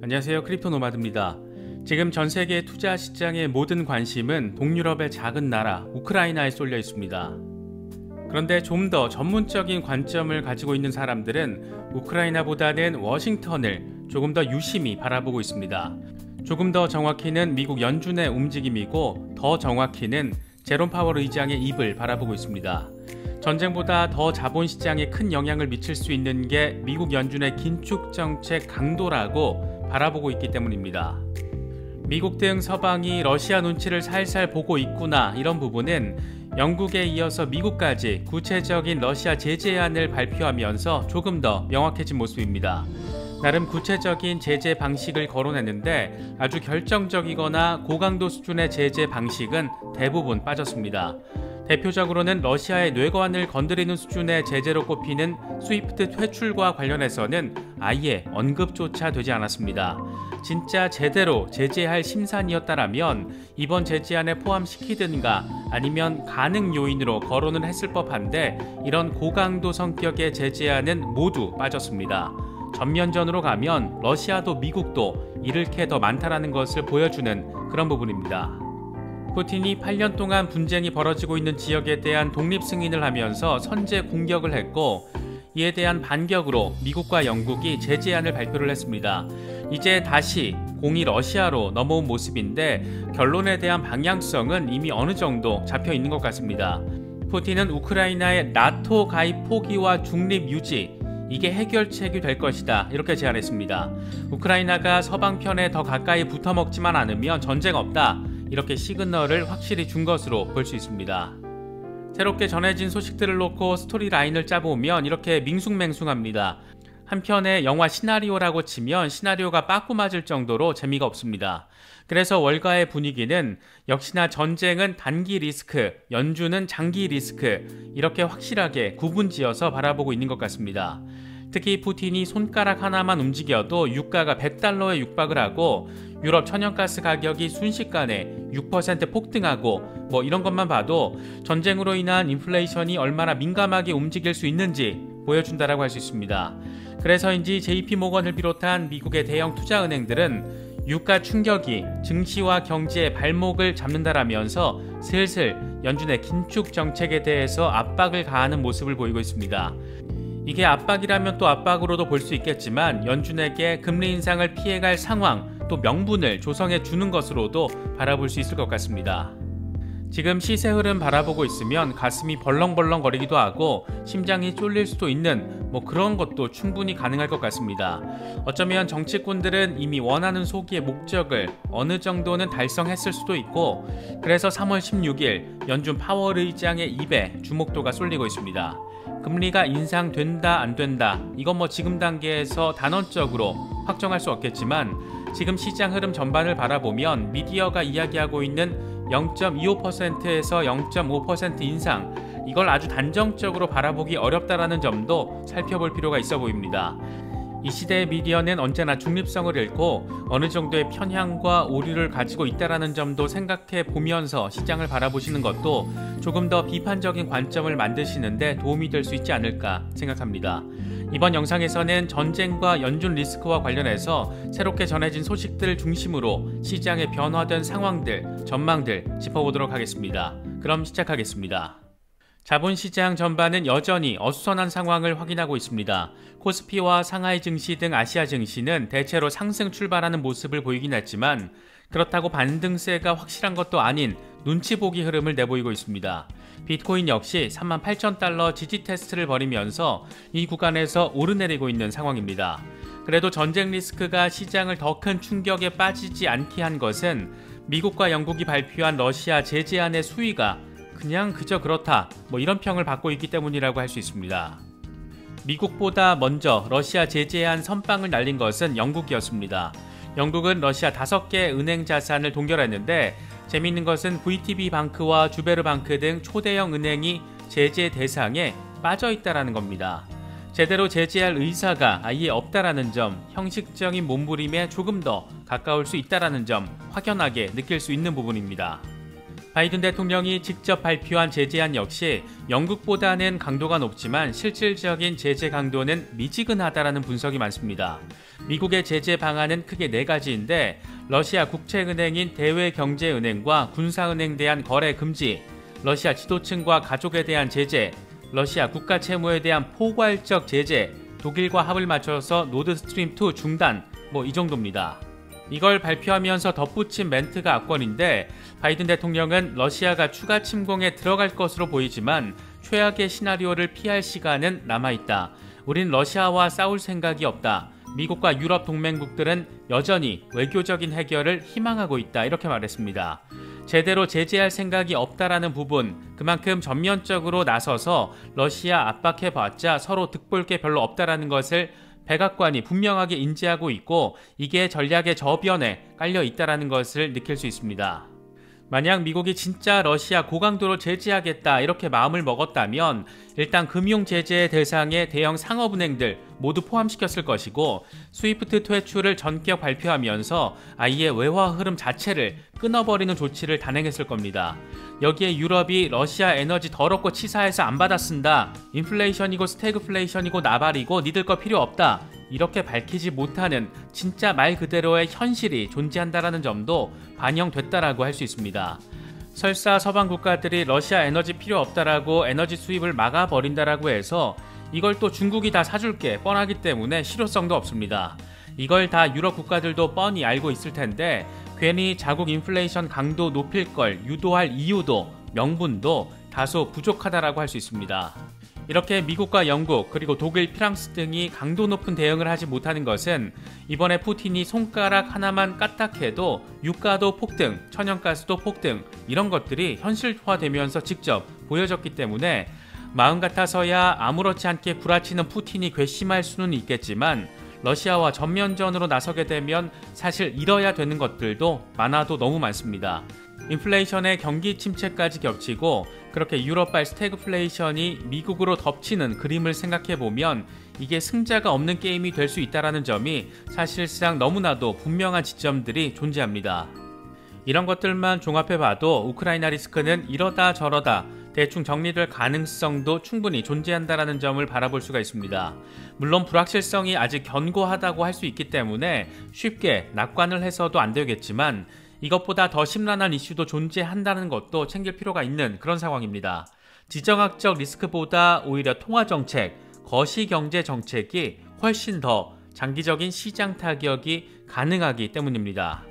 안녕하세요. 크립토 노마드입니다. 지금 전 세계 투자 시장의 모든 관심은 동유럽의 작은 나라 우크라이나에 쏠려 있습니다. 그런데 좀 더 전문적인 관점을 가지고 있는 사람들은 우크라이나보다는 워싱턴을 조금 더 유심히 바라보고 있습니다. 조금 더 정확히는 미국 연준의 움직임이고 더 정확히는 제롬 파월 의장의 입을 바라보고 있습니다. 전쟁보다 더 자본시장에 큰 영향을 미칠 수 있는 게 미국 연준의 긴축 정책 강도라고 바라보고 있기 때문입니다. 미국 등 서방이 러시아 눈치를 살살 보고 있구나, 이런 부분은 영국에 이어서 미국까지 구체적인 러시아 제재안을 발표하면서 조금 더 명확해진 모습입니다. 나름 구체적인 제재 방식을 거론했는데 아주 결정적이거나 고강도 수준의 제재 방식은 대부분 빠졌습니다. 대표적으로는 러시아의 뇌관을 건드리는 수준의 제재로 꼽히는 스위프트 퇴출과 관련해서는 아예 언급조차 되지 않았습니다. 진짜 제대로 제재할 심산이었다라면 이번 제재안에 포함시키든가 아니면 가능 요인으로 거론을 했을 법한데 이런 고강도 성격의 제재안은 모두 빠졌습니다. 전면전으로 가면 러시아도 미국도 잃을 게 더 많다라는 것을 보여주는 그런 부분입니다. 푸틴이 8년 동안 분쟁이 벌어지고 있는 지역에 대한 독립 승인을 하면서 선제 공격을 했고, 이에 대한 반격으로 미국과 영국이 제재안을 발표를 했습니다. 이제 다시 공이 러시아로 넘어온 모습인데 결론에 대한 방향성은 이미 어느 정도 잡혀 있는 것 같습니다. 푸틴은 우크라이나의 나토 가입 포기와 중립 유지, 이게 해결책이 될 것이다, 이렇게 제안했습니다. 우크라이나가 서방 편에 더 가까이 붙어먹지만 않으면 전쟁 없다, 이렇게 시그널을 확실히 준 것으로 볼 수 있습니다. 새롭게 전해진 소식들을 놓고 스토리 라인을 짜보면 이렇게 밍숭맹숭합니다. 한편의 영화 시나리오라고 치면 시나리오가 빠꾸 맞을 정도로 재미가 없습니다. 그래서 월가의 분위기는 역시나 전쟁은 단기 리스크, 연준은 장기 리스크, 이렇게 확실하게 구분지어서 바라보고 있는 것 같습니다. 특히 푸틴이 손가락 하나만 움직여도 유가가 100달러에 육박을 하고 유럽 천연가스 가격이 순식간에 6% 폭등하고 이런 것만 봐도 전쟁으로 인한 인플레이션이 얼마나 민감하게 움직일 수 있는지 보여준다라고 할 수 있습니다. 그래서인지 JP모건을 비롯한 미국의 대형 투자은행들은 유가 충격이 증시와 경제의 발목을 잡는다라면서 슬슬 연준의 긴축 정책에 대해서 압박을 가하는 모습을 보이고 있습니다. 이게 압박이라면 또 압박으로도 볼 수 있겠지만 연준에게 금리 인상을 피해갈 상황, 또 명분을 조성해 주는 것으로도 바라볼 수 있을 것 같습니다. 지금 시세 흐름 바라보고 있으면 가슴이 벌렁벌렁거리기도 하고 심장이 쫄릴 수도 있는 그런 것도 충분히 가능할 것 같습니다. 어쩌면 정치꾼들은 이미 원하는 소기의 목적을 어느 정도는 달성했을 수도 있고, 그래서 3월 16일 연준 파월 의장의 입에 주목도가 쏠리고 있습니다. 금리가 인상된다 안 된다, 이건 지금 단계에서 단언적으로 확정할 수 없겠지만 지금 시장 흐름 전반을 바라보면 미디어가 이야기하고 있는 0.25%에서 0.5% 인상, 이걸 아주 단정적으로 바라보기 어렵다라는 점도 살펴볼 필요가 있어 보입니다. 이 시대의 미디어는 언제나 중립성을 잃고 어느 정도의 편향과 오류를 가지고 있다라는 점도 생각해 보면서 시장을 바라보시는 것도 조금 더 비판적인 관점을 만드시는데 도움이 될 수 있지 않을까 생각합니다. 이번 영상에서는 전쟁과 연준 리스크와 관련해서 새롭게 전해진 소식들을 중심으로 시장의 변화된 상황들, 전망들 짚어보도록 하겠습니다. 그럼 시작하겠습니다. 자본시장 전반은 여전히 어수선한 상황을 확인하고 있습니다. 코스피와 상하이 증시 등 아시아 증시는 대체로 상승 출발하는 모습을 보이긴 했지만 그렇다고 반등세가 확실한 것도 아닌 눈치 보기 흐름을 내보이고 있습니다. 비트코인 역시 38,000달러 지지 테스트를 벌이면서 이 구간에서 오르내리고 있는 상황입니다. 그래도 전쟁 리스크가 시장을 더 큰 충격에 빠지지 않게 한 것은 미국과 영국이 발표한 러시아 제재안의 수위가 그냥 그저 그렇다, 이런 평을 받고 있기 때문이라고 할 수 있습니다. 미국보다 먼저 러시아 제재안 선빵을 날린 것은 영국이었습니다. 영국은 러시아 5개 은행 자산을 동결했는데 재미있는 것은 VTB방크와 주베르방크 등 초대형 은행이 제재 대상에 빠져있다는 겁니다. 제대로 제재할 의사가 아예 없다라는 점, 형식적인 몸부림에 조금 더 가까울 수 있다는 점 확연하게 느낄 수 있는 부분입니다. 바이든 대통령이 직접 발표한 제재안 역시 영국보다는 강도가 높지만 실질적인 제재 강도는 미지근하다라는 분석이 많습니다. 미국의 제재 방안은 크게 4가지인데 러시아 국채은행인 대외경제은행과 군사은행 대한 거래 금지, 러시아 지도층과 가족에 대한 제재, 러시아 국가 채무에 대한 포괄적 제재, 독일과 합을 맞춰서 노드스트림2 중단, 이 정도입니다. 이걸 발표하면서 덧붙인 멘트가 압권인데 바이든 대통령은 러시아가 추가 침공에 들어갈 것으로 보이지만 최악의 시나리오를 피할 시간은 남아있다. 우린 러시아와 싸울 생각이 없다. 미국과 유럽 동맹국들은 여전히 외교적인 해결을 희망하고 있다. 이렇게 말했습니다. 제대로 제재할 생각이 없다라는 부분, 그만큼 전면적으로 나서서 러시아 압박해봤자 서로 득볼 게 별로 없다라는 것을 백악관이 분명하게 인지하고 있고 이게 전략의 저변에 깔려 있다는 것을 느낄 수 있습니다. 만약 미국이 진짜 러시아 고강도로 제재하겠다 이렇게 마음을 먹었다면 일단 금융 제재 대상의 대형 상업은행들 모두 포함시켰을 것이고 스위프트 퇴출을 전격 발표하면서 아예 외화 흐름 자체를 끊어버리는 조치를 단행했을 겁니다. 여기에 유럽이 러시아 에너지 더럽고 치사해서 안 받아 쓴다. 인플레이션이고 스태그플레이션이고 나발이고 니들 거 필요 없다. 이렇게 밝히지 못하는 진짜 말 그대로의 현실이 존재한다는 점도 반영됐다라고 할 수 있습니다. 설사 서방 국가들이 러시아 에너지 필요 없다라고 에너지 수입을 막아버린다라고 해서 이걸 또 중국이 다 사줄게 뻔하기 때문에 실효성도 없습니다. 이걸 다 유럽 국가들도 뻔히 알고 있을 텐데 괜히 자국 인플레이션 강도 높일 걸 유도할 이유도 명분도 다소 부족하다라고 할 수 있습니다. 이렇게 미국과 영국 그리고 독일, 프랑스 등이 강도 높은 대응을 하지 못하는 것은 이번에 푸틴이 손가락 하나만 까딱해도 유가도 폭등, 천연가스도 폭등 이런 것들이 현실화되면서 직접 보여졌기 때문에 마음 같아서야 아무렇지 않게 구라치는 푸틴이 괘씸할 수는 있겠지만 러시아와 전면전으로 나서게 되면 사실 잃어야 되는 것들도 많아도 너무 많습니다. 인플레이션의 경기 침체까지 겹치고 그렇게 유럽발 스태그플레이션이 미국으로 덮치는 그림을 생각해보면 이게 승자가 없는 게임이 될 수 있다는 점이 사실상 너무나도 분명한 지점들이 존재합니다. 이런 것들만 종합해봐도 우크라이나 리스크는 이러다 저러다 대충 정리될 가능성도 충분히 존재한다는 점을 바라볼 수가 있습니다. 물론 불확실성이 아직 견고하다고 할 수 있기 때문에 쉽게 낙관을 해서도 안 되겠지만 이것보다 더 심란한 이슈도 존재한다는 것도 챙길 필요가 있는 그런 상황입니다. 지정학적 리스크보다 오히려 통화정책, 거시경제 정책이 훨씬 더 장기적인 시장 타격이 가능하기 때문입니다.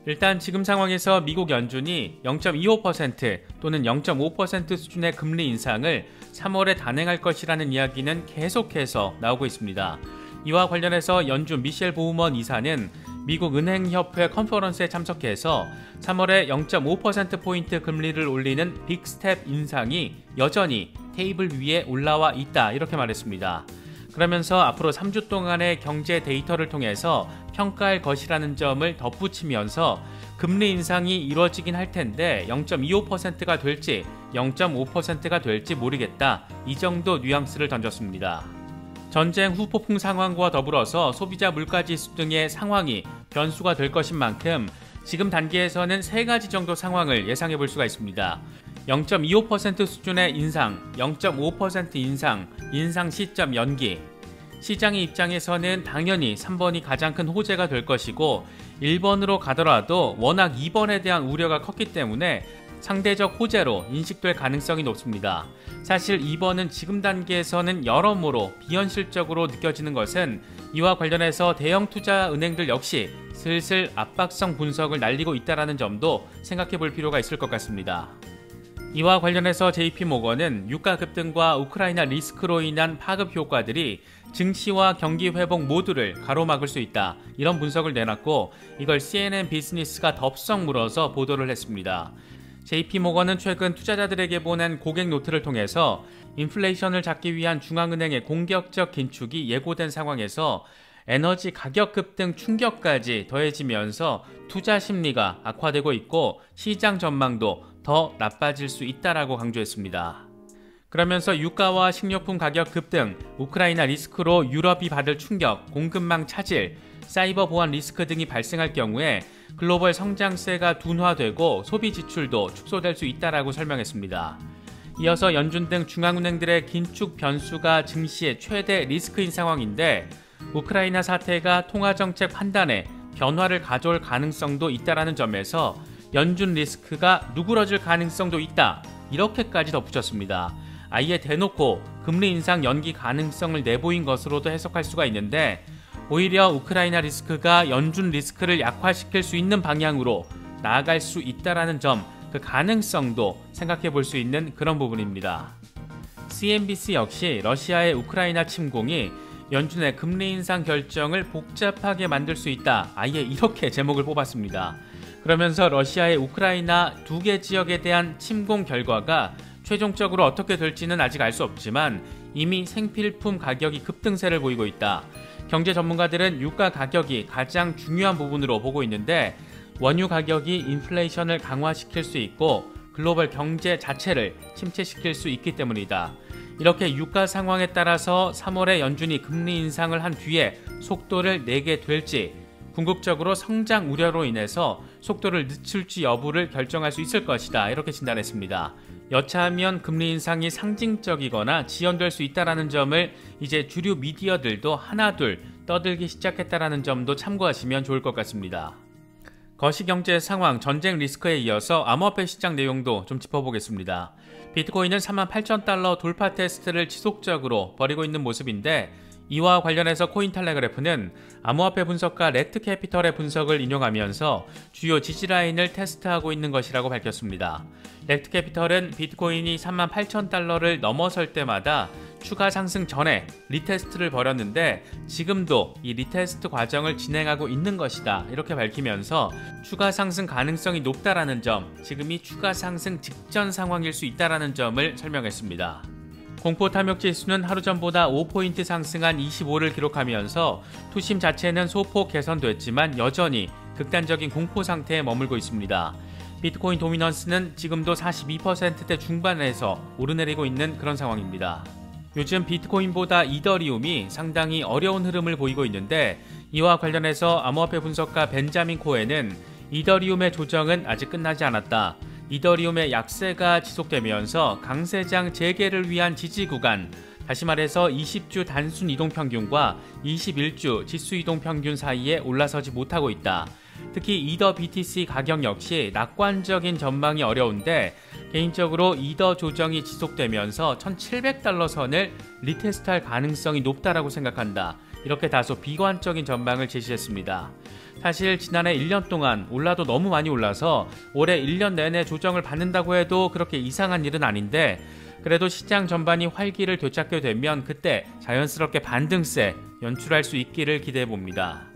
일단 지금 상황에서 미국 연준이 0.25% 또는 0.5% 수준의 금리 인상을 3월에 단행할 것이라는 이야기는 계속해서 나오고 있습니다. 이와 관련해서 연준 미셸 보우먼 이사는 미국 은행협회 컨퍼런스에 참석해서 3월에 0.5%포인트 금리를 올리는 빅스텝 인상이 여전히 테이블 위에 올라와 있다 이렇게 말했습니다. 그러면서 앞으로 3주 동안의 경제 데이터를 통해서 평가할 것이라는 점을 덧붙이면서 금리 인상이 이루어지긴 할 텐데 0.25%가 될지 0.5%가 될지 모르겠다 이 정도 뉘앙스를 던졌습니다. 전쟁 후 폭풍 상황과 더불어서 소비자 물가지수 등의 상황이 변수가 될 것인 만큼 지금 단계에서는 3가지 정도 상황을 예상해 볼 수가 있습니다. 0.25% 수준의 인상, 0.5% 인상 시점 연기. 시장의 입장에서는 당연히 3번이 가장 큰 호재가 될 것이고 1번으로 가더라도 워낙 2번에 대한 우려가 컸기 때문에 상대적 호재로 인식될 가능성이 높습니다. 사실 2번은 지금 단계에서는 여러모로 비현실적으로 느껴지는 것은 이와 관련해서 대형 투자 은행들 역시 슬슬 압박성 분석을 날리고 있다는 점도 생각해 볼 필요가 있을 것 같습니다. 이와 관련해서 JP모건은 유가 급등과 우크라이나 리스크로 인한 파급 효과들이 증시와 경기 회복 모두를 가로막을 수 있다. 이런 분석을 내놨고 이걸 CNN 비즈니스가 덥석 물어서 보도를 했습니다. JP모건은 최근 투자자들에게 보낸 고객 노트를 통해서 인플레이션을 잡기 위한 중앙은행의 공격적 긴축이 예고된 상황에서 에너지 가격 급등 충격까지 더해지면서 투자 심리가 악화되고 있고 시장 전망도 더 나빠질 수 있다라고 강조했습니다. 그러면서 유가와 식료품 가격 급등, 우크라이나 리스크로 유럽이 받을 충격, 공급망 차질, 사이버 보안 리스크 등이 발생할 경우에 글로벌 성장세가 둔화되고 소비 지출도 축소될 수 있다라고 설명했습니다. 이어서 연준 등 중앙은행들의 긴축 변수가 증시의 최대 리스크인 상황인데 우크라이나 사태가 통화정책 판단에 변화를 가져올 가능성도 있다라는 점에서 연준 리스크가 누그러질 가능성도 있다. 이렇게까지 덧붙였습니다. 아예 대놓고 금리 인상 연기 가능성을 내보인 것으로도 해석할 수가 있는데 오히려 우크라이나 리스크가 연준 리스크를 약화시킬 수 있는 방향으로 나아갈 수 있다라는 점, 그 가능성도 생각해 볼 수 있는 그런 부분입니다. CNBC 역시 러시아의 우크라이나 침공이 연준의 금리 인상 결정을 복잡하게 만들 수 있다. 아예 이렇게 제목을 뽑았습니다. 그러면서 러시아의 우크라이나 두 개 지역에 대한 침공 결과가 최종적으로 어떻게 될지는 아직 알 수 없지만 이미 생필품 가격이 급등세를 보이고 있다. 경제 전문가들은 유가 가격이 가장 중요한 부분으로 보고 있는데 원유 가격이 인플레이션을 강화시킬 수 있고 글로벌 경제 자체를 침체시킬 수 있기 때문이다. 이렇게 유가 상황에 따라서 3월에 연준이 금리 인상을 한 뒤에 속도를 내게 될지 궁극적으로 성장 우려로 인해서 속도를 늦출지 여부를 결정할 수 있을 것이다. 이렇게 진단했습니다. 여차하면 금리 인상이 상징적이거나 지연될 수 있다는 점을 이제 주류 미디어들도 하나둘 떠들기 시작했다는 점도 참고하시면 좋을 것 같습니다. 거시경제 상황, 전쟁 리스크에 이어서 암호화폐 시장 내용도 좀 짚어보겠습니다. 비트코인은 38,000달러 돌파 테스트를 지속적으로 벌이고 있는 모습인데 이와 관련해서 코인텔레그래프는 암호화폐 분석가 레트캐피털의 분석을 인용하면서 주요 지지라인을 테스트하고 있는 것이라고 밝혔습니다. 레트캐피털은 비트코인이 38,000달러를 넘어설 때마다 추가 상승 전에 리테스트를 벌였는데 지금도 이 리테스트 과정을 진행하고 있는 것이다. 이렇게 밝히면서 추가 상승 가능성이 높다라는 점, 지금이 추가 상승 직전 상황일 수 있다라는 점을 설명했습니다. 공포 탐욕 지수는 하루 전보다 5포인트 상승한 25를 기록하면서 투심 자체는 소폭 개선됐지만 여전히 극단적인 공포 상태에 머물고 있습니다. 비트코인 도미넌스는 지금도 42%대 중반에서 오르내리고 있는 그런 상황입니다. 요즘 비트코인보다 이더리움이 상당히 어려운 흐름을 보이고 있는데 이와 관련해서 암호화폐 분석가 벤자민 코엔은 이더리움의 조정은 아직 끝나지 않았다. 이더리움의 약세가 지속되면서 강세장 재개를 위한 지지 구간, 다시 말해서 20주 단순 이동평균과 21주 지수 이동평균 사이에 올라서지 못하고 있다. 특히 이더 BTC 가격 역시 낙관적인 전망이 어려운데 개인적으로 이더 조정이 지속되면서 1,700달러 선을 리테스트할 가능성이 높다라고 생각한다. 이렇게 다소 비관적인 전망을 제시했습니다. 사실 지난해 1년 동안 올라도 너무 많이 올라서 올해 1년 내내 조정을 받는다고 해도 그렇게 이상한 일은 아닌데 그래도 시장 전반이 활기를 되찾게 되면 그때 자연스럽게 반등세 연출할 수 있기를 기대해봅니다.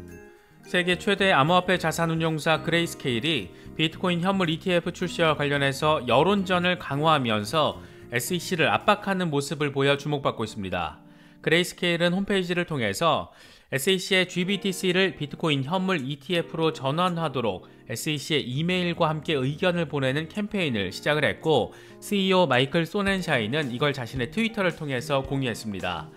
세계 최대 암호화폐 자산운용사 그레이스케일이 비트코인 현물 ETF 출시와 관련해서 여론전을 강화하면서 SEC를 압박하는 모습을 보여 주목받고 있습니다. 그레이스케일은 홈페이지를 통해서 SEC의 GBTC를 비트코인 현물 ETF로 전환하도록 SEC의 이메일과 함께 의견을 보내는 캠페인을 시작을 했고 CEO 마이클 소넨샤이는 이걸 자신의 트위터를 통해서 공유했습니다.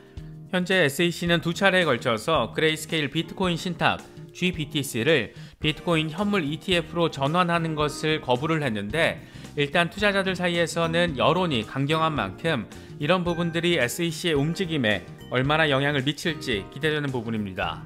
현재 SEC는 두 차례에 걸쳐서 그레이스케일 비트코인 신탁 GBTC를 비트코인 현물 ETF로 전환하는 것을 거부를 했는데 일단 투자자들 사이에서는 여론이 강경한 만큼 이런 부분들이 SEC의 움직임에 얼마나 영향을 미칠지 기대되는 부분입니다.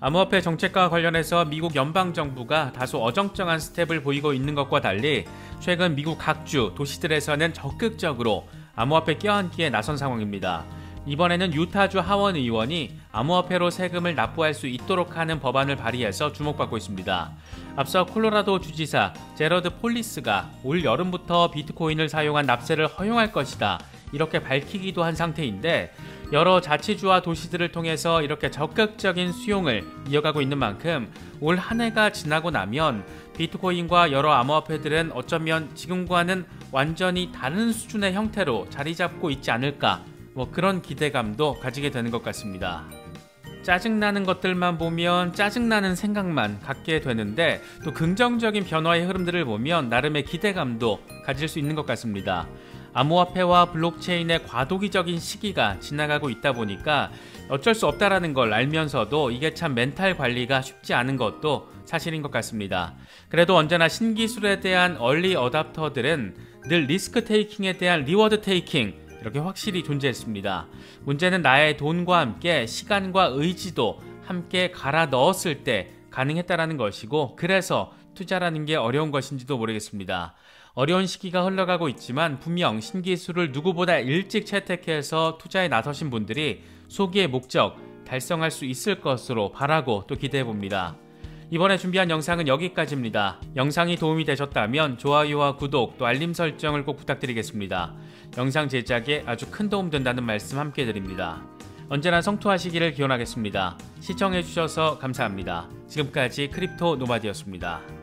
암호화폐 정책과 관련해서 미국 연방정부가 다소 어정쩡한 스텝을 보이고 있는 것과 달리 최근 미국 각주 도시들에서는 적극적으로 암호화폐 껴안기에 나선 상황입니다. 이번에는 유타주 하원 의원이 암호화폐로 세금을 납부할 수 있도록 하는 법안을 발의해서 주목받고 있습니다. 앞서 콜로라도 주지사 제러드 폴리스가 올 여름부터 비트코인을 사용한 납세를 허용할 것이다. 이렇게 밝히기도 한 상태인데 여러 자치주와 도시들을 통해서 이렇게 적극적인 수용을 이어가고 있는 만큼 올 한 해가 지나고 나면 비트코인과 여러 암호화폐들은 어쩌면 지금과는 완전히 다른 수준의 형태로 자리 잡고 있지 않을까 그런 기대감도 가지게 되는 것 같습니다. 짜증나는 것들만 보면 짜증나는 생각만 갖게 되는데 또 긍정적인 변화의 흐름들을 보면 나름의 기대감도 가질 수 있는 것 같습니다. 암호화폐와 블록체인의 과도기적인 시기가 지나가고 있다 보니까 어쩔 수 없다라는 걸 알면서도 이게 참 멘탈 관리가 쉽지 않은 것도 사실인 것 같습니다. 그래도 언제나 신기술에 대한 얼리 어답터들은 늘 리스크 테이킹에 대한 리워드 테이킹 이렇게 확실히 존재했습니다. 문제는 나의 돈과 함께 시간과 의지도 함께 갈아 넣었을 때 가능했다라는 것이고, 그래서 투자라는 게 어려운 것인지도 모르겠습니다. 어려운 시기가 흘러가고 있지만 분명 신기술을 누구보다 일찍 채택해서 투자에 나서신 분들이 소기의 목적 달성할 수 있을 것으로 바라고 또 기대해봅니다. 이번에 준비한 영상은 여기까지입니다. 영상이 도움이 되셨다면 좋아요와 구독 또 알림 설정을 꼭 부탁드리겠습니다. 영상 제작에 아주 큰 도움 된다는 말씀 함께 드립니다. 언제나 성투하시기를 기원하겠습니다. 시청해주셔서 감사합니다. 지금까지 크립토 노마드였습니다.